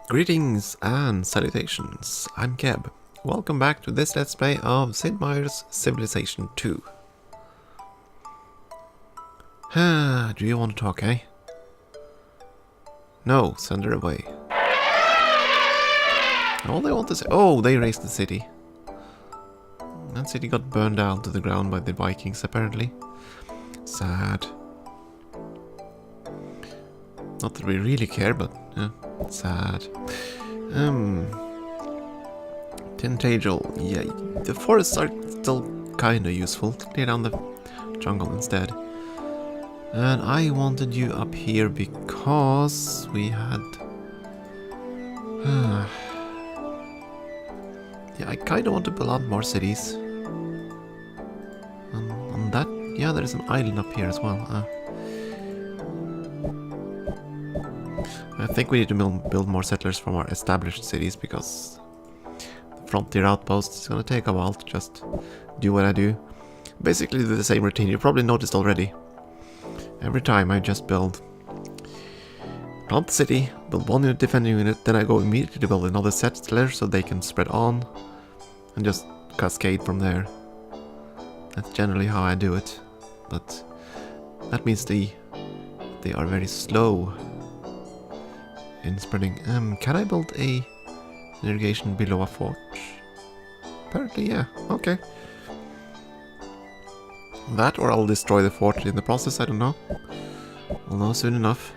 Greetings and salutations, I'm Keb. Welcome back to this Let's Play of Sid Meier's Civilization 2. Do you want to talk, eh? No, send her away. All they want to say... Oh, they raised the city. That city got burned down to the ground by the Vikings, apparently. Sad. Not that we really care, but sad. Tintagel, yeah, the forests are still kinda useful. Clear down the jungle instead. And I wanted you up here because we had... yeah, I kinda want to build out more cities. On that, yeah, there's an island up here as well. I think we need to build more settlers from our established cities because the frontier outpost is gonna take a while to just do what I do. Basically do the same routine. You probably noticed already. Every time I just plant the city, build one unit defending unit, then I go immediately to build another settler so they can spread on and just cascade from there. That's generally how I do it, but that means they are very slow in spreading. Can I build an irrigation below a fort? Apparently, yeah. Okay. That, or I'll destroy the fort in the process, I don't know. We'll know soon enough.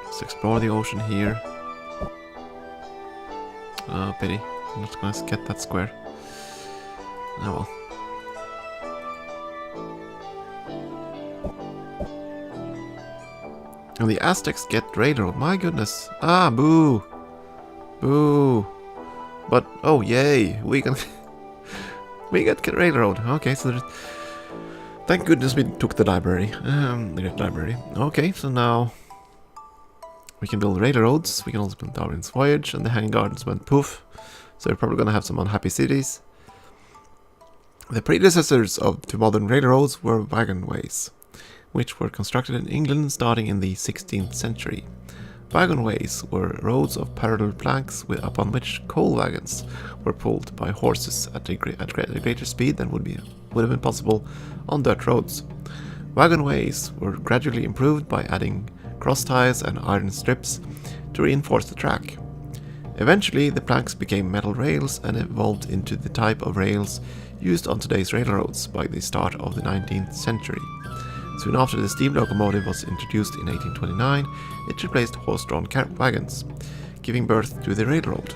Let's explore the ocean here. Oh, pity. I'm not gonna get that square. Oh well. And the Aztecs get railroad. My goodness. Ah, boo. Boo. But, oh, yay. We can... we get railroad. Okay, so there's... Thank goodness we took the library. The great library. Okay, so now... we can build railroads. We can also build Darwin's Voyage. And the Hanging Gardens went poof. So we're probably gonna have some unhappy cities. The predecessors to modern railroads were wagonways, which were constructed in England starting in the 16th century. Wagonways were roads of parallel planks upon which coal wagons were pulled by horses at a greater speed than would have been possible on dirt roads. Wagonways were gradually improved by adding cross ties and iron strips to reinforce the track. Eventually, the planks became metal rails and evolved into the type of rails used on today's railroads by the start of the 19th century. Soon after the steam locomotive was introduced in 1829, it replaced horse-drawn wagons, giving birth to the railroad.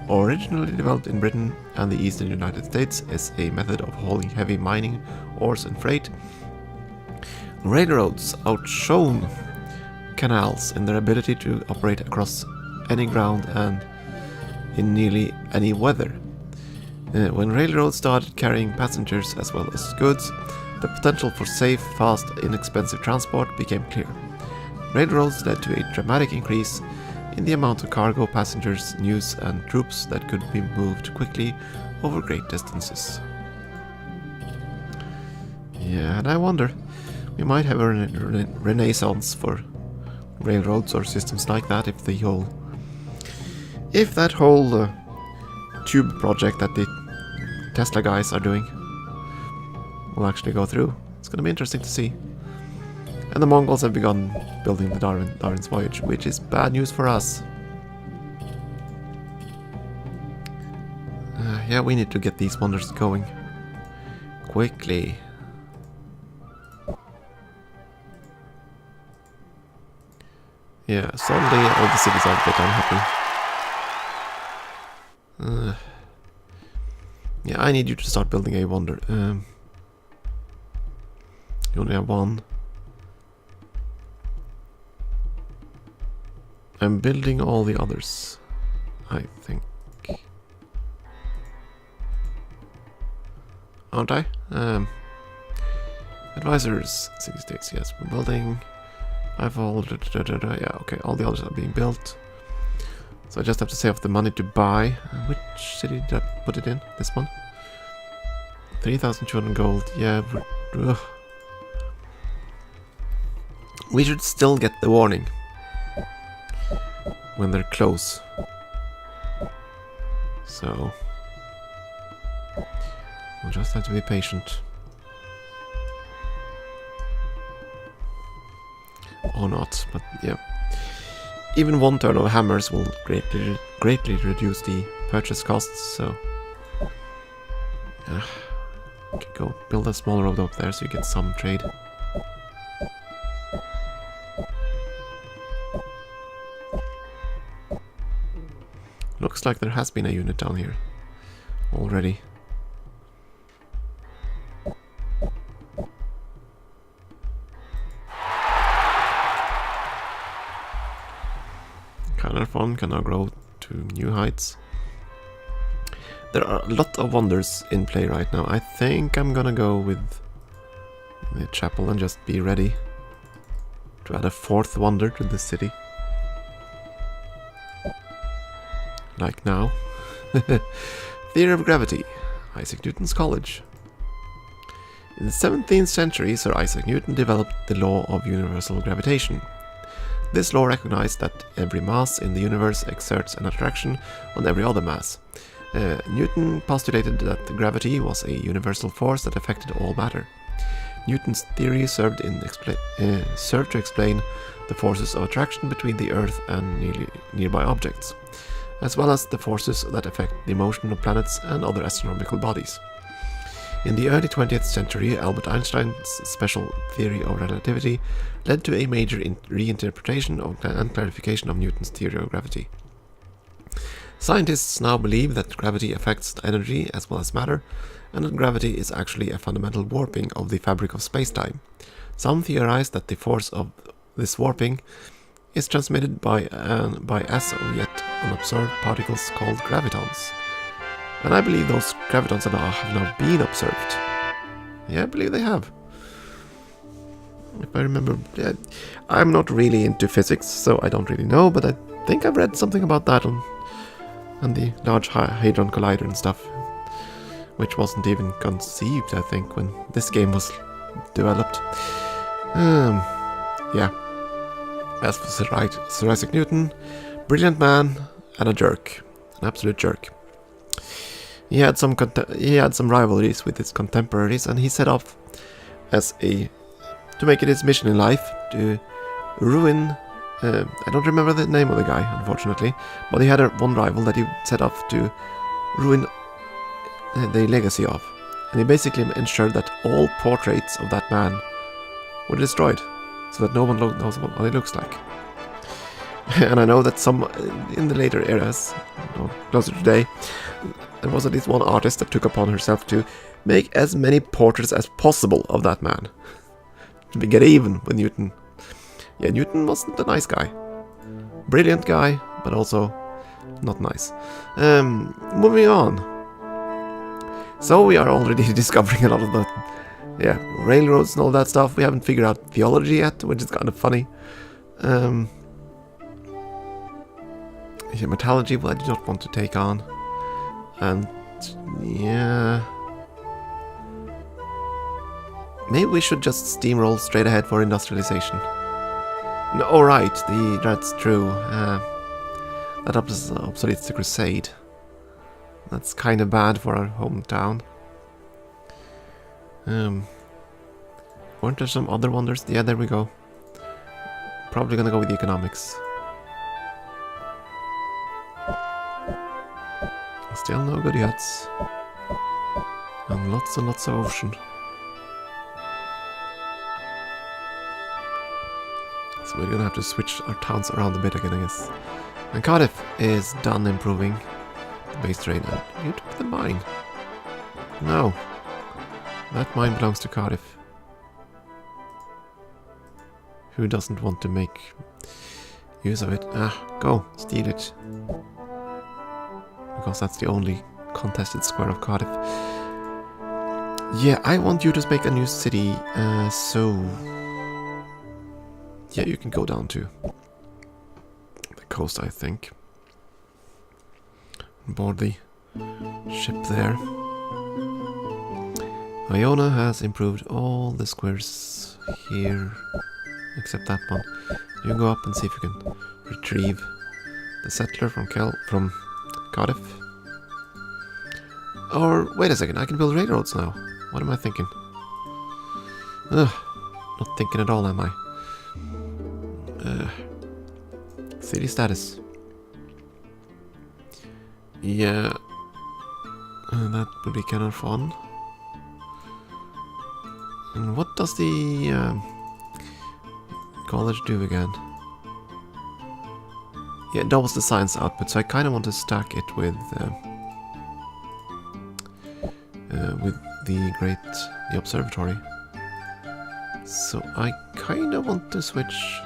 Originally developed in Britain and the eastern United States as a method of hauling heavy mining ores and freight, railroads outshone canals in their ability to operate across any ground and in nearly any weather. When railroads started carrying passengers as well as goods, the potential for safe, fast, inexpensive transport became clear. Railroads led to a dramatic increase in the amount of cargo, passengers, news, and troops that could be moved quickly over great distances. Yeah, and I wonder, we might have a renaissance for railroads or systems like that if that whole tube project that the Tesla guys are doing will actually go through. It's going to be interesting to see. And the Mongols have begun building the Darwin's Voyage, which is bad news for us. Yeah, we need to get these wonders going quickly. Yeah, suddenly all the cities are a bit unhappy. Yeah, I need you to start building a wonder. You only have one. I'm building all the others, I think. Aren't I? Advisors, city states, yes, we're building. I've all, yeah, okay, all the others are being built. So I just have to save the money to buy. Which city did I put it in? This one? 3,200 gold, yeah. We should still get the warning. when they're close. So we'll just have to be patient. Or not, but yeah. Even one turn of hammers will greatly reduce the purchase costs, so okay, go build a small road up there so you get some trade. Looks like there has been a unit down here already. Caernarfon can now grow to new heights. There are a lot of wonders in play right now. I think I'm gonna go with the chapel and just be ready to add a 4th wonder to the city. Like now. Theory of gravity. Isaac Newton's college. In the 17th century, Sir Isaac Newton developed the law of universal gravitation. This law recognized that every mass in the universe exerts an attraction on every other mass. Newton postulated that gravity was a universal force that affected all matter. Newton's theory served to explain the forces of attraction between the Earth and nearby objects, as well as the forces that affect the motion of planets and other astronomical bodies. In the early 20th century, Albert Einstein's special theory of relativity led to a major reinterpretation and clarification of Newton's theory of gravity. Scientists now believe that gravity affects energy as well as matter, and that gravity is actually a fundamental warping of the fabric of space-time. Some theorize that the force of this warping is transmitted by as of yet unobserved particles called gravitons. And I believe those gravitons have now been observed. Yeah, I believe they have. If I remember, yeah, I'm not really into physics, so I don't really know, but I think I've read something about that on the Large Hadron Collider and stuff, which wasn't even conceived, I think, when this game was developed. Yeah. As for Sir Isaac Newton, brilliant man and a jerk, an absolute jerk. He had some rivalries with his contemporaries, and he set off to make it his mission in life to ruin. I don't remember the name of the guy, unfortunately, but he had one rival that he set off to ruin the legacy of, and he basically ensured that all portraits of that man were destroyed, so that no one knows what he looks like. And I know that some in the later eras, closer to today, there was at least one artist that took upon herself to make as many portraits as possible of that man to get even with Newton. Yeah, Newton wasn't a nice guy. Brilliant guy, but also not nice. Moving on. So we are already discovering a lot of the railroads and all that stuff. We haven't figured out theology yet, which is kind of funny. Metallurgy, well, I do not want to take on. And yeah, maybe we should just steamroll straight ahead for industrialization. No, oh right, that's true. That obsoletes the crusade. That's kind of bad for our hometown. Weren't there some other wonders? Yeah, there we go. Probably gonna go with the economics. Still no good yachts. And lots of ocean. So we're gonna have to switch our towns around a bit again, I guess. And Cardiff is done improving the base trade. And you took the mine. No. That mine belongs to Cardiff. Who doesn't want to make use of it? Go, steal it. Because that's the only contested square of Cardiff. Yeah, I want you to make a new city, so... Yeah, you can go down to the coast, I think. Board the ship there. Iona has improved all the squares here, except that one. You can go up and see if you can retrieve The settler from Cardiff. Or, wait a second, I can build railroads now. What am I thinking? Ugh, not thinking at all, am I? City status. Yeah, that would be kind of fun. And what does the college do again? Yeah, it doubles the science output, so I kind of want to stack it with the observatory. So I kind of want to switch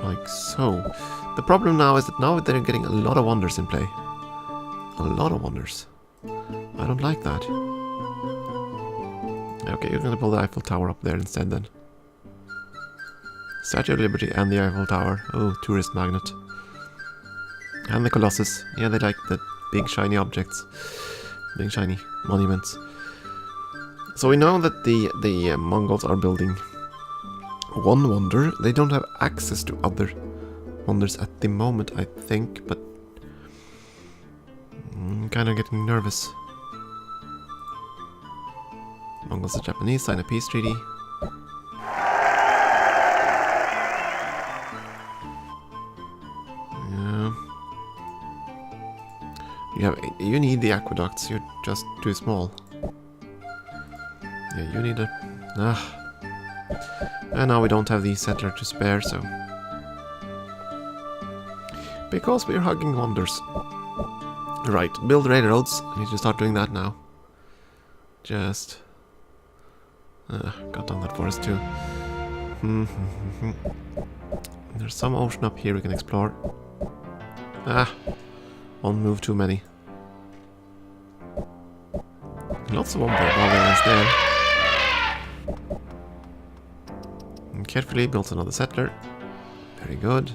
like so. The problem now is that now they're getting a lot of wonders in play. A lot of wonders. I don't like that. Okay, you're gonna build the Eiffel Tower up there instead then. Statue of Liberty and the Eiffel Tower. Oh, tourist magnet. And the Colossus. Yeah, they like the big shiny objects. Big shiny monuments. So we know that the Mongols are building one wonder. They don't have access to other wonders at the moment, I think, but I'm kind of getting nervous. Mongols and Japanese sign a peace treaty. Yeah. You need the aqueducts, you're just too small. Yeah, you need a... And now we don't have the settler to spare, so... Because we're hugging wonders. Right, build railroads. I need to start doing that now. Just... got down that forest too. There's some ocean up here we can explore. One move too many. Lots of barbarians there. And carefully built another settler. Very good.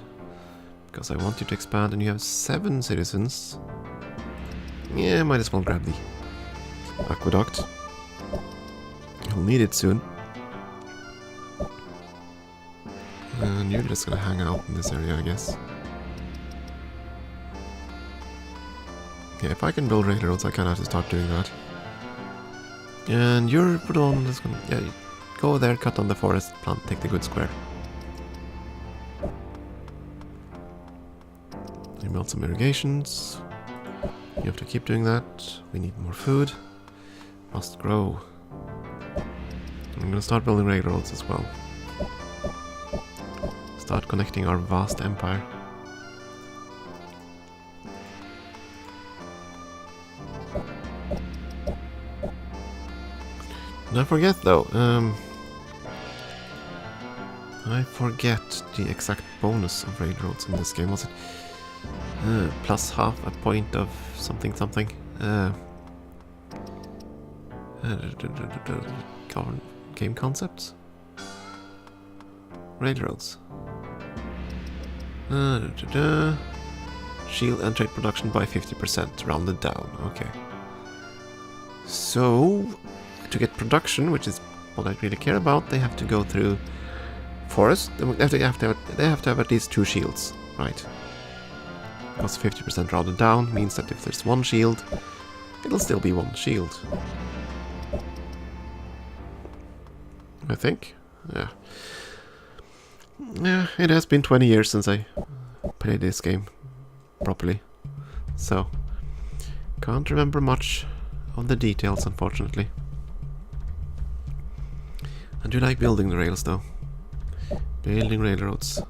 Because I want you to expand and you have 7 citizens. Yeah, might as well grab the aqueduct. You'll need it soon. And you're just gonna hang out in this area, I guess. Yeah, if I can build railroads, I kind of have to start doing that. And you're put on this one. Yeah, go there, cut on the forest, plant, take the good square. You build some irrigations. You have to keep doing that. We need more food. Must grow. I'm gonna start building railroads as well. Start connecting our vast empire. And I forget though, I forget the exact bonus of railroads in this game. Was it plus half a point of something something? Game concepts? Railroads. Shield and trade production by 50%, rounded down. Okay. So, to get production, which is what I really care about, they have to go through forest. They have to have at least 2 shields, right? Because 50% rounded down means that if there's 1 shield, it'll still be 1 shield. I think. Yeah. Yeah, it has been 20 years since I played this game properly. So, can't remember much of the details, unfortunately. I do like building the rails, though. Building railroads.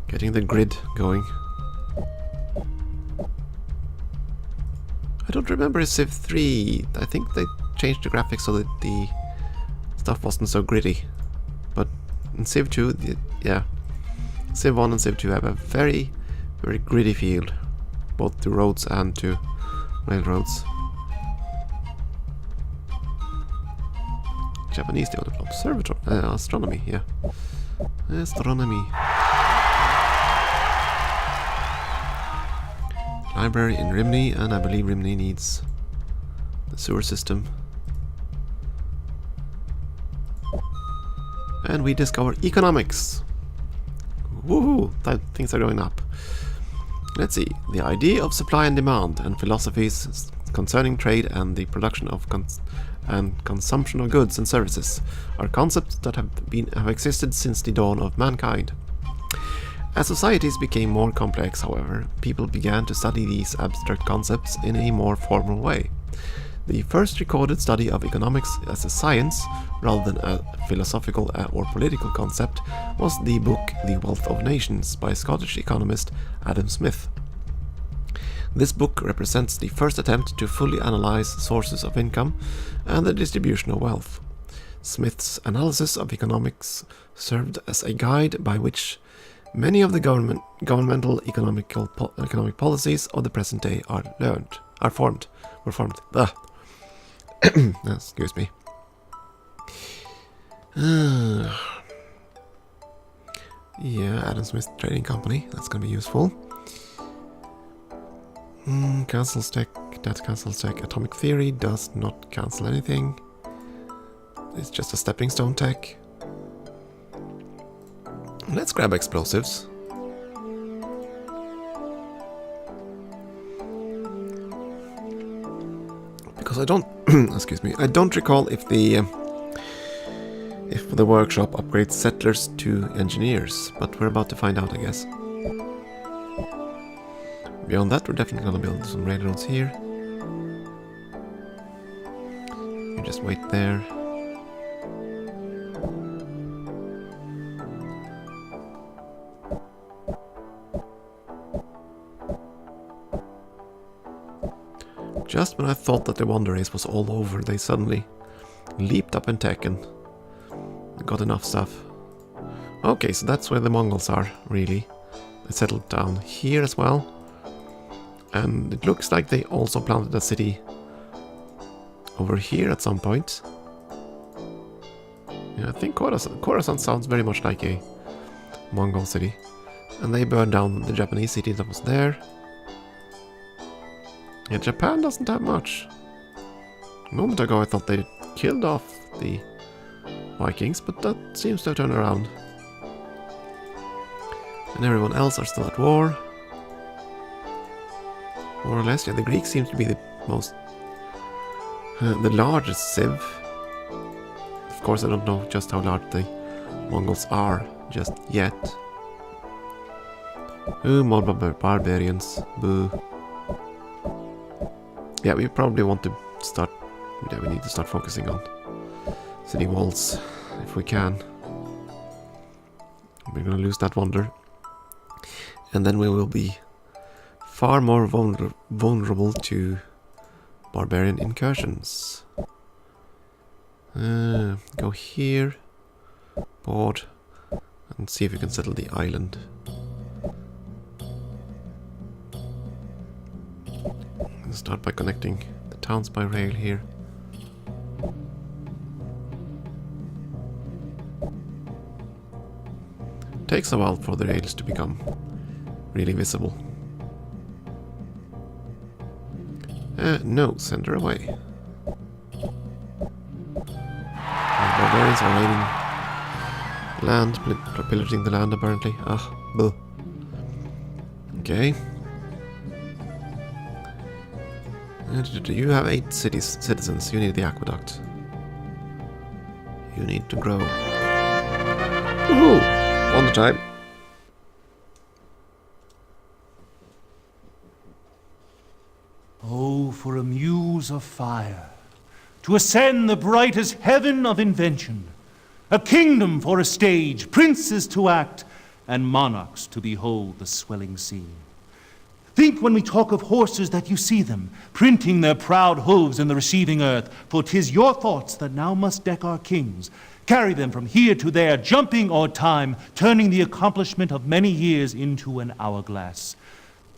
Getting the grid going. I don't remember Civ 3. I think they changed the graphics so that the stuff wasn't so gritty. But in Civ 2, yeah. Civ 1 and Civ 2 have a very, very gritty feel. Both to roads and to railroads. Japanese developed observatory, astronomy, yeah. Astronomy. Library in Rimini, and I believe Rimini needs the sewer system. And we discover economics. Woohoo! Things are going up. Let's see. The idea of supply and demand and philosophies concerning trade and the production of consumption of goods and services are concepts that have existed since the dawn of mankind. As societies became more complex, however, people began to study these abstract concepts in a more formal way. The first recorded study of economics as a science, rather than a philosophical or political concept, was the book The Wealth of Nations by Scottish economist Adam Smith. This book represents the first attempt to fully analyze sources of income and the distribution of wealth. Smith's analysis of economics served as a guide by which many of the governmental economic policies of the present day were formed. Excuse me. Yeah, Adam Smith Trading Company. That's gonna be useful. Cancels tech. That cancels tech. Atomic theory does not cancel anything. It's just a stepping stone tech. Let's grab explosives. Because I don't, excuse me, I don't recall if the workshop upgrades settlers to engineers, but we're about to find out, I guess. Beyond that, we're definitely gonna build some railroads here. You just wait there. Just when I thought that the Wonder Race was all over, they suddenly leaped up in tech and got enough stuff. Okay, so that's where the Mongols are, really. They settled down here as well. And it looks like they also planted a city over here at some point. Yeah, I think Khorasan sounds very much like a Mongol city. And they burned down the Japanese city that was there. Yeah, Japan doesn't have much. A moment ago I thought they killed off the Vikings, but that seems to have turned around. And everyone else are still at war. More or less, yeah, the Greeks seem to be the largest civ. Of course, I don't know just how large the Mongols are just yet. Ooh, more barbarians. Boo. Yeah, we probably want to start... Yeah, we need to start focusing on city walls, if we can. We're gonna lose that wonder. And then we will be far more vulnerable to barbarian incursions. Go here, board, and see if we can settle the island. Start by connecting the towns by rail here. Takes a while for the rails to become really visible. No, send her away. The barbarians are raiding land, pillaging the land apparently. Ah, boo. Okay. You have 8 citizens. You need the aqueduct. You need to grow. Woohoo! On the time. Oh, for a muse of fire, to ascend the brightest heaven of invention, a kingdom for a stage, princes to act, and monarchs to behold the swelling scene. Think when we talk of horses that you see them, printing their proud hooves in the receiving earth, for 'tis your thoughts that now must deck our kings. Carry them from here to there, jumping o'er time, turning the accomplishment of many years into an hourglass.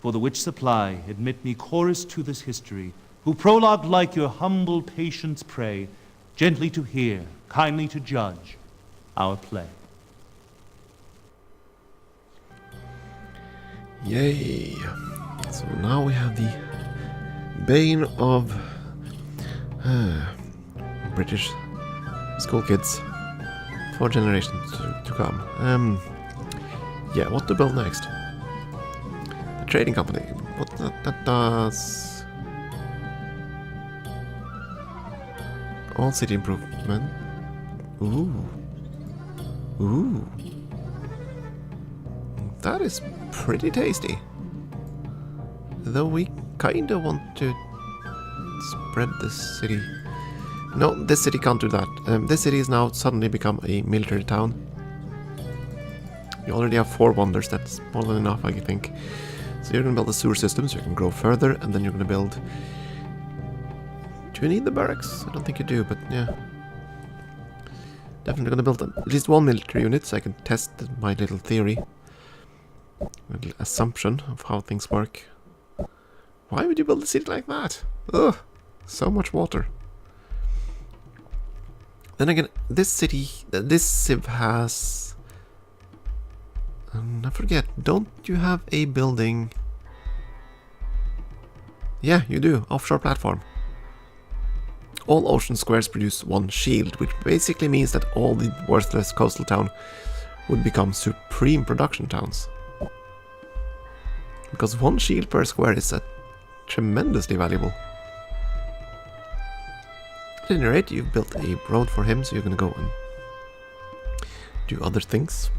For the which supply, admit me chorus to this history, who prologue like your humble patience pray, gently to hear, kindly to judge our play. Yay! So now we have the bane of British school kids for generations to come. Yeah, what to build next? The trading company. What that does? All city improvement. Ooh. Ooh. That is pretty tasty. Though we kinda want to spread this city. No, this city can't do that. This city has now suddenly become a military town. You already have 4 wonders, that's more than enough, I think. So you're gonna build a sewer system so you can grow further, and then you're gonna build... Do you need the barracks? I don't think you do, but yeah. Definitely gonna build at least 1 military unit so I can test my little theory. Little assumption of how things work. Why would you build a city like that? Ugh, so much water. Then again, this city, this civ has... I forget, don't you have a building? Yeah, you do, offshore platform. All ocean squares produce 1 shield, which basically means that all the worthless coastal town would become supreme production towns. Because 1 shield per square is tremendously valuable. At any rate, you've built a road for him, so you're gonna go and do other things.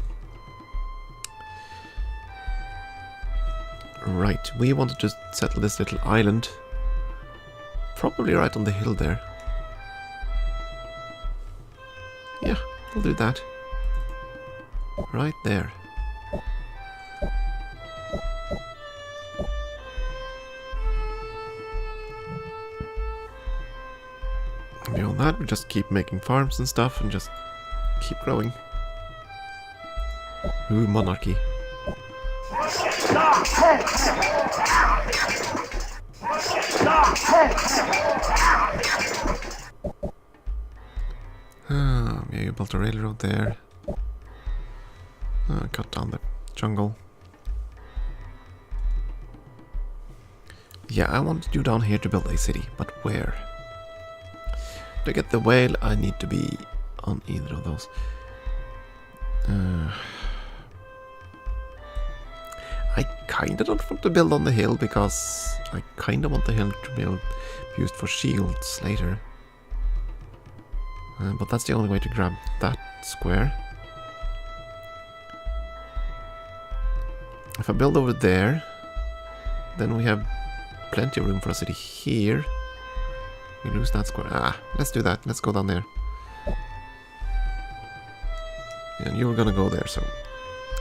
Right, we wanted to settle this little island. Probably right on the hill there. Yeah, we'll do that. Right there. Beyond that, we just keep making farms and stuff and just keep growing. Ooh, monarchy. Yeah, you built a railroad there. Cut down the jungle. Yeah, I wanted you down here to build a city, but where? To get the whale, I need to be on either of those. I kinda don't want to build on the hill because I kinda want the hill to be used for shields later. But that's the only way to grab that square. If I build over there, then we have plenty of room for a city here. We lose that square. Let's do that. Let's go down there. And you were gonna go there, so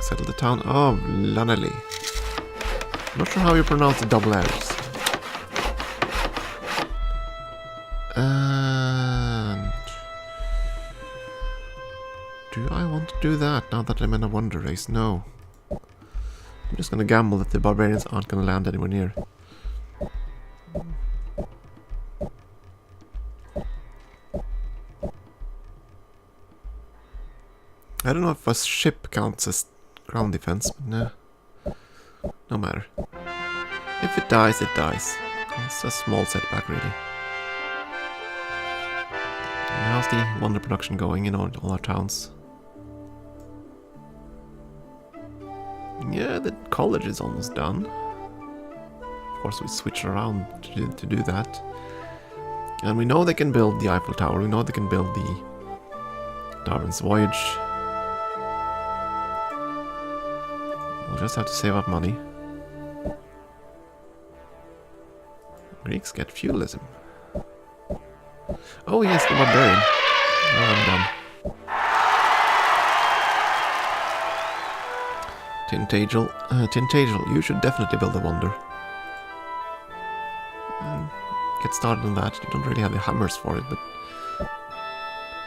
settle the town of Lanelli. Not sure how you pronounce the double L's. And do I want to do that now that I'm in a wonder race? No. I'm just gonna gamble that the barbarians aren't gonna land anywhere near. I don't know if a ship counts as ground defense, but no. No matter. If it dies, it dies. It's a small setback, really. And how's the wonder production going in all our towns? Yeah, the college is almost done. Of course, we switch around to do that. And we know they can build the Eiffel Tower. We know they can build the Darwin's Voyage. We'll just have to save up money. Greeks get feudalism. Oh yes, the barbarian. Now I'm done. Tintagel, you should definitely build a wonder. Get started on that. You don't really have the hammers for it, but...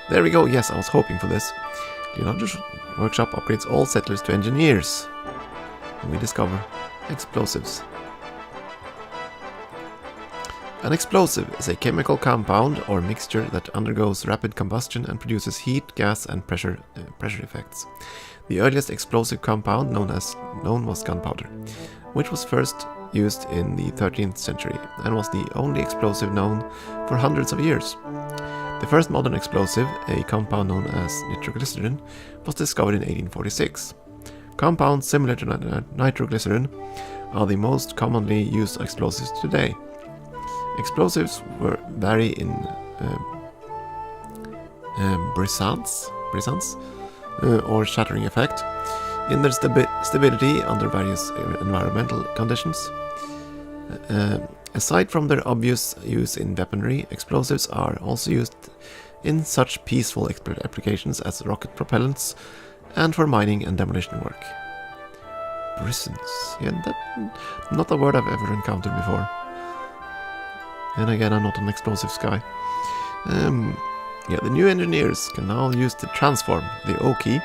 There we go, yes, I was hoping for this. Leonardo's workshop upgrades all settlers to engineers. And we discover explosives. An explosive is a chemical compound or mixture that undergoes rapid combustion and produces heat, gas, and pressure effects. The earliest explosive compound known was gunpowder, which was first used in the 13th century and was the only explosive known for hundreds of years. The first modern explosive, a compound known as nitroglycerin, was discovered in 1846. Compounds similar to nitroglycerin are the most commonly used explosives today. Explosives vary in brisance or shattering effect, in their stability under various environmental conditions. Aside from their obvious use in weaponry, explosives are also used in such peaceful applications as rocket propellants and for mining and demolition work. Brisance. Yeah, that's not a word I've ever encountered before. And again, I'm not an explosives guy. Yeah, the new engineers can now use the transform, the O key,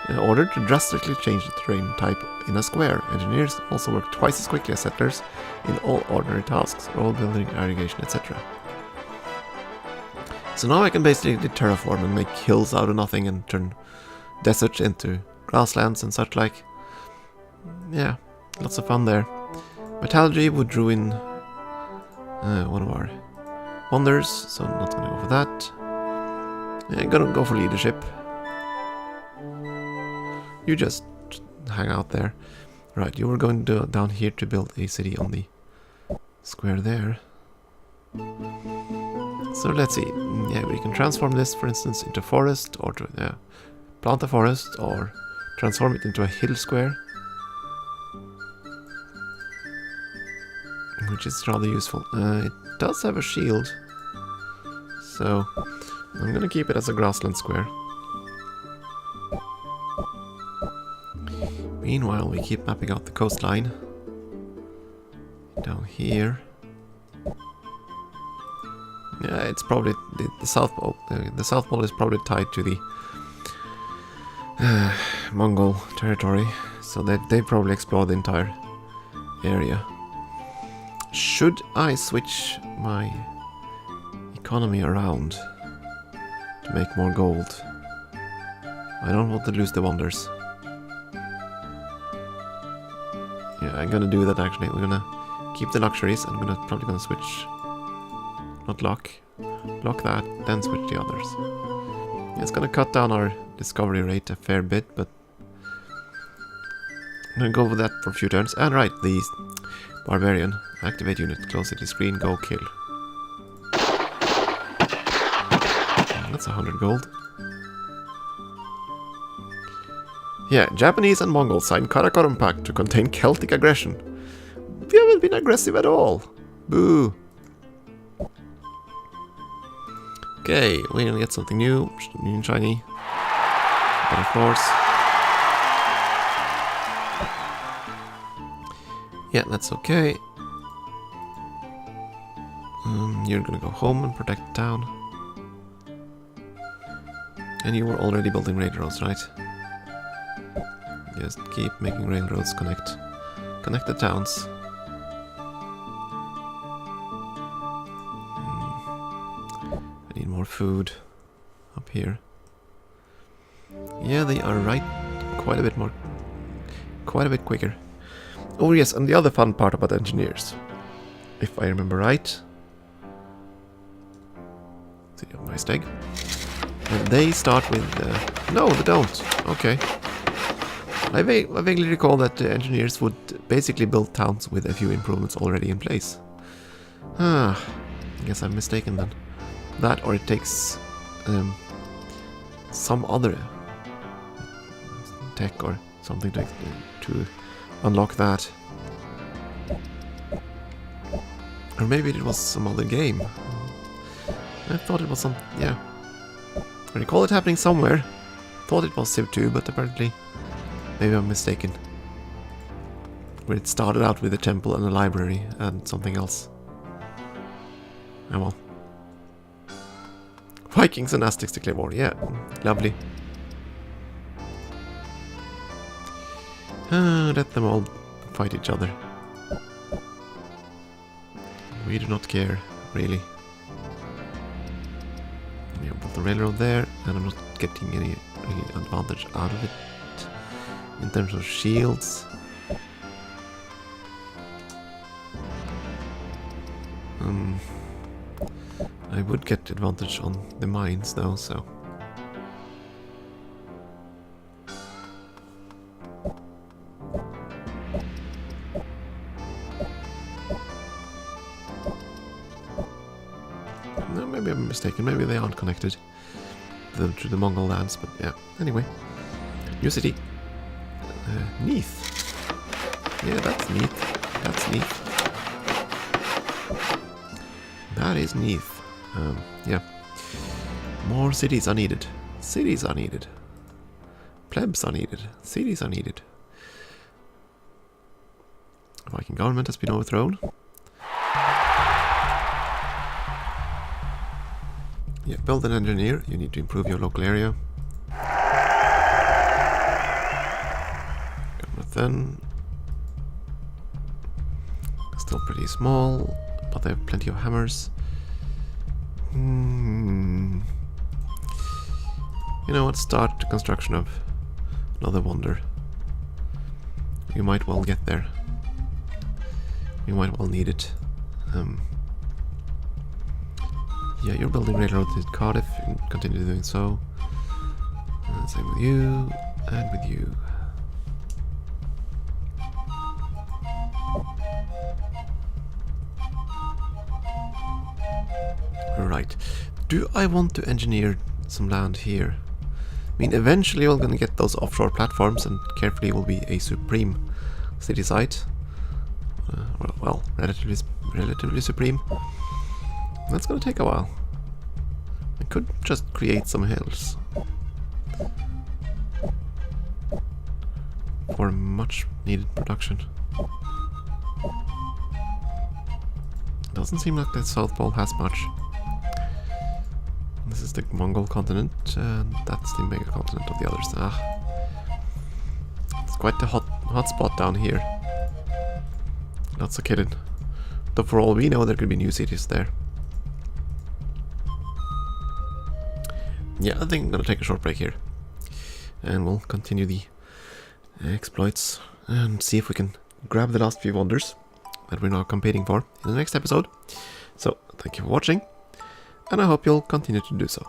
in order to drastically change the terrain type in a square. Engineers also work twice as quickly as settlers in all ordinary tasks, road building, irrigation, etc. So now I can basically terraform and make hills out of nothing and turn deserts into grasslands and such like. Yeah, lots of fun there. Metallurgy would ruin one of our wonders, so I'm not gonna go for that. I'm gonna go for leadership. You just hang out there. Right, you were going down here to build a city on the square there. So let's see. Yeah, we can transform this, for instance, into forest, or to plant a forest, or transform it into a hill square, which is rather useful. It does have a shield, so I'm gonna keep it as a grassland square. Meanwhile, we keep mapping out the coastline down here. Yeah, it's probably the South Pole. The South Pole is probably tied to the Mongol territory, so they probably explore the entire area. Should I switch my economy around to make more gold? I don't want to lose the wonders. Yeah, I'm gonna do that actually. We're gonna keep the luxuries, and I'm probably gonna switch. Not lock that, then switch the others. Yeah, it's gonna cut down our discovery rate a fair bit, but I'm gonna go with that for a few turns. And right, the barbarian. Activate unit, close city screen, go kill. That's 100 gold. Yeah, Japanese and Mongols signed Karakorum Pact to contain Celtic aggression. We haven't been aggressive at all. Boo. Okay, we're gonna get something new and shiny. Better floors. Yeah, that's okay. You're gonna go home and protect the town. And you were already building railroads, right? Just keep making railroads connect the towns. I need more food up here. Yeah, they are right quite a bit quicker. Oh yes, and the other fun part about engineers, if I remember right. See, nice egg. And they start with no, they don't. Okay. I vaguely recall that the engineers would basically build towns with a few improvements already in place. I guess I'm mistaken then. That, or it takes some other tech or something to unlock that. Or maybe it was some other game. I thought it was some... yeah. I recall it happening somewhere. Thought it was Civ 2, but apparently... maybe I'm mistaken. Where it started out with a temple and a library and something else. Oh well. Vikings and Aztecs declare war. Yeah, lovely. Let them all fight each other. We do not care, really. Yeah, put the railroad there, and I'm not getting any advantage out of it in terms of shields. I would get advantage on the mines though, so maybe I'm mistaken. Maybe they aren't connected to the Mongol lands. But yeah. Anyway, new city. Neath. Yeah, that's Neath. That's Neath. That is Neath. Yeah. More cities are needed. Cities are needed. Plebs are needed. Cities are needed. Viking government has been overthrown. Yeah, build an engineer. You need to improve your local area. Government then. Still pretty small, but they have plenty of hammers. You know what? Start the construction of another wonder. You might well get there. You might well need it. Yeah, you're building railroads in Cardiff. You can continue doing so. Same with you, and with you. Right. Do I want to engineer some land here? I mean, eventually we're gonna get those offshore platforms, and carefully will be a supreme city site. Well, relatively supreme. That's gonna take a while. I could just create some hills for much needed production. Doesn't seem like the South Pole has much. This is the Mongol continent, and that's the mega continent of the others. It's quite the hot spot down here. Not so kidding. Though for all we know, there could be new cities there. Yeah, I think I'm gonna take a short break here, and we'll continue the exploits and see if we can grab the last few wonders that we're now competing for in the next episode. So, thank you for watching, and I hope you'll continue to do so.